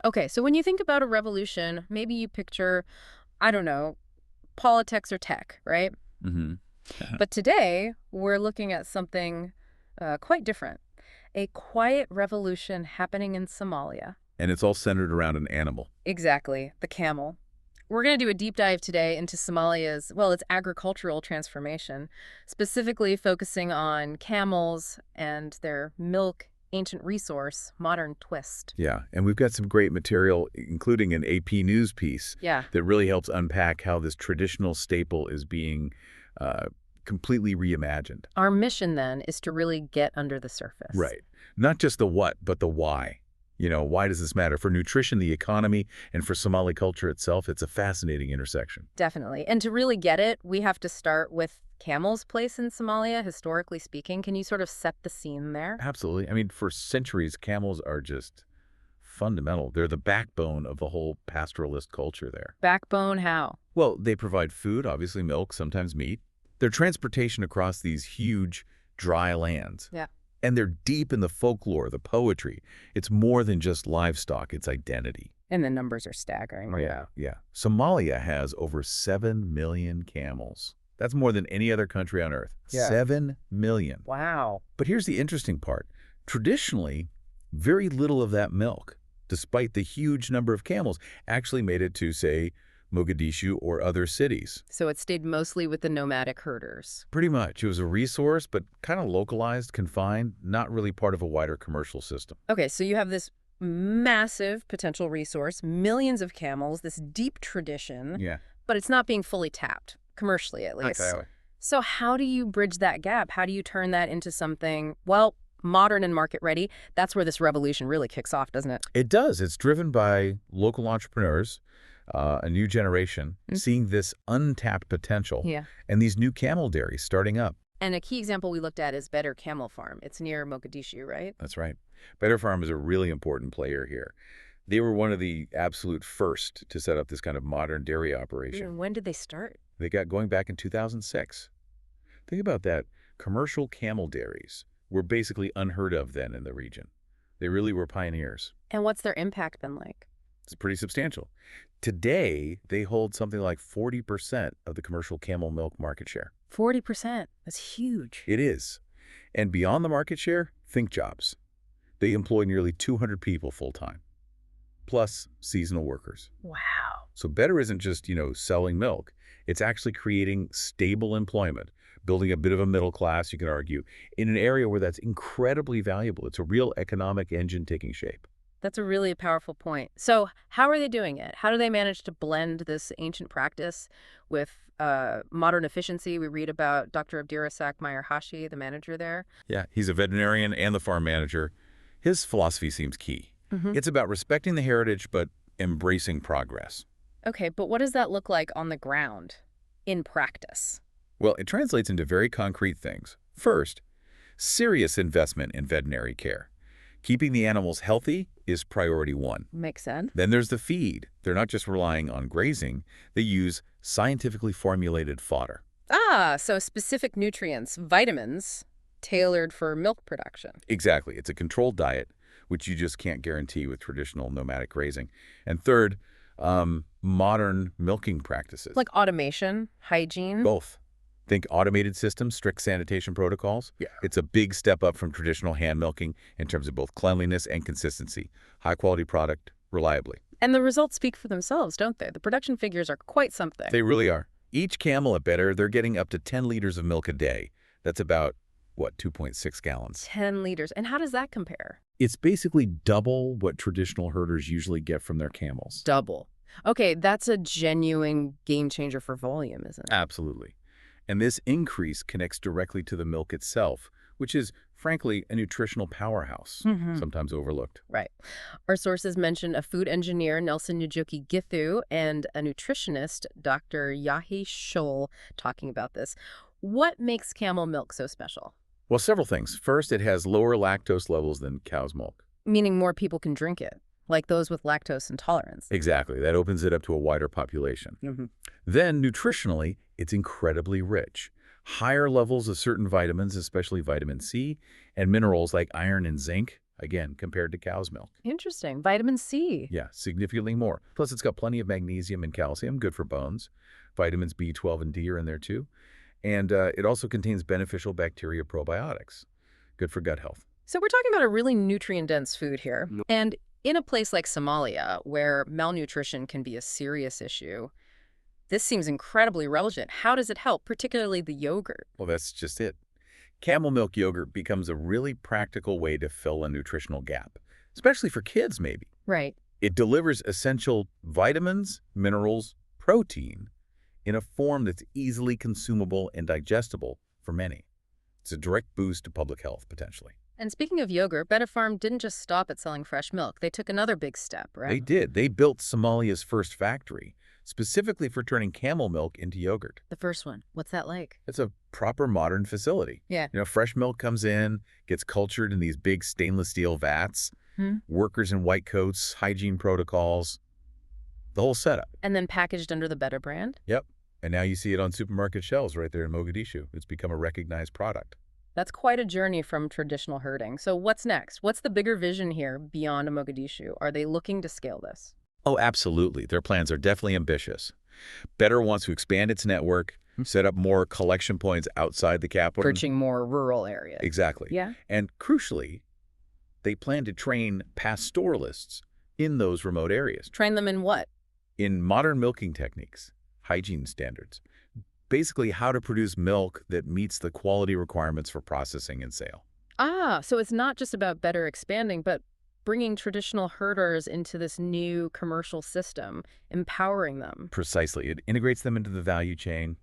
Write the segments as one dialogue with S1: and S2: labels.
S1: Okay, so when you think about a revolution, maybe you picture, I don't know, politics or tech, right?
S2: Hmm.
S1: But today, we're looking at something quite different. A quiet revolution happening in Somalia.
S2: And it's all centered around an animal.
S1: Exactly, the camel. We're going to do a deep dive today into Somalia's, well, its agricultural transformation, specifically focusing on camels and their milk, ancient resource, modern twist.
S2: Yeah, and we've got some great material, including an AP News piece
S1: Yeah.
S2: that really helps unpack how this traditional staple is being uh, completely reimagined.
S1: Our mission then is to really get under the surface.
S2: Right. Not just the what, but the why. Why does this matter? For nutrition, the economy, and for Somali culture itself, it's a fascinating intersection.
S1: Definitely. And to really get it, we have to start with camel's place in Somalia, historically speaking. Can you sort of set the scene there?
S2: Absolutely. I mean, for centuries, camels are just fundamental. They're the backbone of the whole pastoralist culture there.
S1: Backbone how?
S2: Well, they provide food, obviously milk, sometimes meat. Their transportation across these huge, dry lands.
S1: Yeah.
S2: And they're deep in the folklore, the poetry. It's more than just livestock, it's identity.
S1: And the numbers are staggering.
S2: Yeah. Somalia has over 7 million camels. That's more than any other country on earth.
S1: Yeah.
S2: 7 million.
S1: Wow.
S2: But here's the interesting part. Traditionally, very little of that milk, despite the huge number of camels, actually made it to, say, Mogadishu or other cities.
S1: So it stayed mostly with the nomadic herders.
S2: Pretty much. It was a resource, but kind of localized, confined, not really part of a wider commercial system.
S1: Okay, so you have this massive potential resource, millions of camels, this deep tradition,
S2: Yeah.
S1: but it's not being fully tapped, commercially at least.
S2: Exactly.
S1: So how do you bridge that gap? How do you turn that into something, well, modern and market ready? That's where this revolution really kicks off, doesn't it?
S2: It does. It's driven by local entrepreneurs, a new generation, seeing this untapped potential,
S1: Yeah.
S2: and these new camel dairies starting up.
S1: And a key example we looked at is Beder Camel Farm. It's near Mogadishu, right?
S2: That's right. Beder Farm is a really important player here. They were one of the absolute first to set up this kind of modern dairy operation.
S1: And when did they start?
S2: They got going back in 2006. Think about that. Commercial camel dairies were basically unheard of then in the region. They really were pioneers.
S1: And what's their impact been like?
S2: It's pretty substantial. Today, they hold something like 40% of the commercial camel milk market share.
S1: 40%. That's huge.
S2: It is. And beyond the market share, think jobs. They employ nearly 200 people full-time, plus seasonal workers.
S1: Wow.
S2: So Beder isn't just, selling milk. It's actually creating stable employment, building a bit of a middle class, you can argue, in an area where that's incredibly valuable. It's a real economic engine taking shape.
S1: That's a really powerful point. So how are they doing it? How do they manage to blend this ancient practice with modern efficiency? We read about Dr. Abdirasak Mayerhashi, the manager there.
S2: Yeah, he's a veterinarian and the farm manager. His philosophy seems key. It's about respecting the heritage, but embracing progress.
S1: Okay, but what does that look like on the ground in practice?
S2: Well, it translates into very concrete things. First, serious investment in veterinary care. Keeping the animals healthy is priority one.
S1: Makes sense.
S2: Then there's the feed. They're not just relying on grazing. They use scientifically formulated fodder.
S1: Ah, so specific nutrients, vitamins, tailored for milk production.
S2: Exactly. It's a controlled diet, which you just can't guarantee with traditional nomadic grazing. And third, modern milking practices.
S1: Like automation, hygiene.
S2: Both. Think automated systems, strict sanitation protocols.
S1: Yeah.
S2: It's a big step up from traditional hand milking in terms of both cleanliness and consistency. High-quality product, reliably.
S1: And the results speak for themselves, don't they? The production figures are quite something.
S2: They really are. Each camel at Beder, they're getting up to 10 liters of milk a day. That's about, 2.6 gallons.
S1: 10 liters. And how does that compare?
S2: It's basically double what traditional herders usually get from their camels.
S1: Double. Okay, that's a genuine game changer for volume, isn't it?
S2: Absolutely. And this increase connects directly to the milk itself, which is, frankly, a nutritional powerhouse, sometimes overlooked.
S1: Right. Our sources mention a food engineer, Nelson Njuki Githu, and a nutritionist, Dr. Yahi Scholl, talking about this. What makes camel milk so special?
S2: Well, several things. First, it has lower lactose levels than cow's milk.
S1: Meaning more people can drink it, like those with lactose intolerance.
S2: Exactly. That opens it up to a wider population. Then, nutritionally, it's incredibly rich. Higher levels of certain vitamins, especially vitamin C, and minerals like iron and zinc, again, compared to cow's milk.
S1: Interesting. Vitamin C.
S2: Yeah, significantly more. Plus, it's got plenty of magnesium and calcium, good for bones. Vitamins B12 and D are in there too. And it also contains beneficial bacteria probiotics, good for gut health.
S1: So we're talking about a really nutrient-dense food here. And in a place like Somalia, where malnutrition can be a serious issue, this seems incredibly relevant. How does it help, particularly the yogurt?
S2: Well, that's just it. Camel milk yogurt becomes a really practical way to fill a nutritional gap, especially for kids maybe.
S1: Right.
S2: It delivers essential vitamins, minerals, protein in a form that's easily consumable and digestible for many. It's a direct boost to public health, potentially.
S1: And speaking of yogurt, Beder Farm didn't just stop at selling fresh milk. They took another big step, right?
S2: They did. They built Somalia's first factory, specifically for turning camel milk into yogurt.
S1: The first one. What's that like?
S2: It's a proper modern facility.
S1: Yeah.
S2: Fresh milk comes in, gets cultured in these big stainless steel vats, workers in white coats, hygiene protocols, the whole setup.
S1: And then packaged under the Beder brand?
S2: Yep. And now you see it on supermarket shelves right there in Mogadishu. It's become a recognized product.
S1: That's quite a journey from traditional herding. So what's next? What's the bigger vision here beyond Mogadishu? Are they looking to scale this?
S2: Oh, absolutely. Their plans are definitely ambitious. Beder wants to expand its network, set up more collection points outside the capital.
S1: Reaching more rural areas.
S2: Exactly.
S1: Yeah.
S2: And crucially, they plan to train pastoralists in those remote areas.
S1: Train them in what?
S2: In modern milking techniques, hygiene standards. Basically, how to produce milk that meets the quality requirements for processing and sale.
S1: Ah, so it's not just about Beder expanding, but bringing traditional herders into this new commercial system, empowering them.
S2: Precisely. It integrates them into the value chain,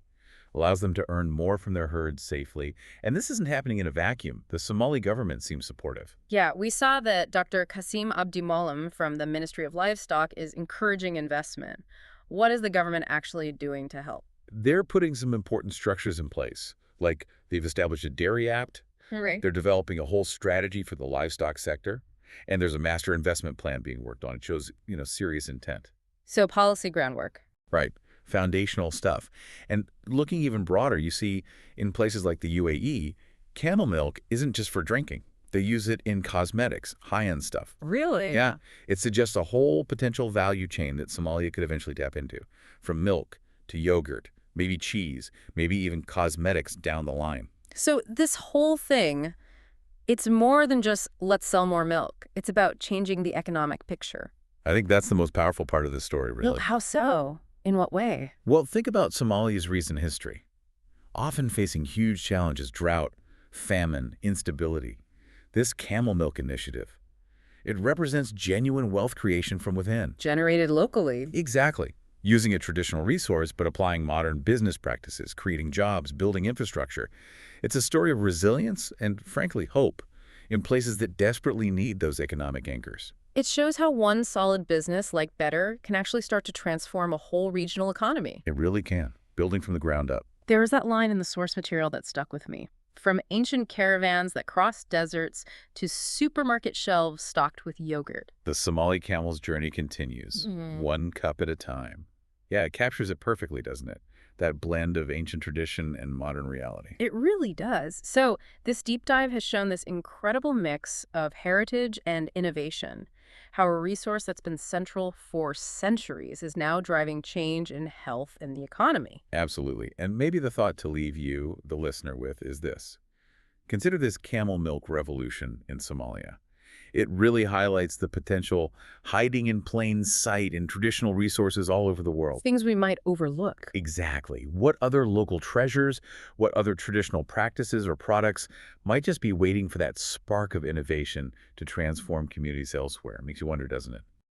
S2: allows them to earn more from their herds safely. And this isn't happening in a vacuum. The Somali government seems supportive.
S1: Yeah, we saw that Dr. Kasim Abdimolam from the Ministry of Livestock is encouraging investment. What is the government actually doing to help?
S2: They're putting some important structures in place, like they've established a dairy act.
S1: Right.
S2: They're developing a whole strategy for the livestock sector. And there's a master investment plan being worked on. It shows, serious intent.
S1: So policy groundwork.
S2: Right. Foundational stuff. And looking even broader, you see in places like the UAE, camel milk isn't just for drinking. They use it in cosmetics, high-end stuff.
S1: Really?
S2: Yeah. It suggests a whole potential value chain that Somalia could eventually tap into, from milk to yogurt, maybe cheese, maybe even cosmetics down the line.
S1: So this whole thing, it's more than just let's sell more milk. It's about changing the economic picture.
S2: I think that's the most powerful part of this story, really.
S1: Well, how so? In what way?
S2: Well, think about Somalia's recent history. Often facing huge challenges, drought, famine, instability. This camel milk initiative, it represents genuine wealth creation from within.
S1: Generated locally.
S2: Exactly. Using a traditional resource, but applying modern business practices, creating jobs, building infrastructure. It's a story of resilience and, frankly, hope in places that desperately need those economic anchors.
S1: It shows how one solid business like Beder can actually start to transform a whole regional economy.
S2: It really can, building from the ground up.
S1: There was that line in the source material that stuck with me. From ancient caravans that crossed deserts to supermarket shelves stocked with yogurt.
S2: The Somali camel's journey continues, one cup at a time. Yeah, it captures it perfectly, doesn't it? That blend of ancient tradition and modern reality.
S1: It really does. So this deep dive has shown this incredible mix of heritage and innovation, how a resource that's been central for centuries is now driving change in health and the economy.
S2: Absolutely. And maybe the thought to leave you, the listener, with is this. Consider this camel milk revolution in Somalia. It really highlights the potential hiding in plain sight in traditional resources all over the world.
S1: Things we might overlook.
S2: Exactly. What other local treasures, what other traditional practices or products might just be waiting for that spark of innovation to transform communities elsewhere? Makes you wonder, doesn't it?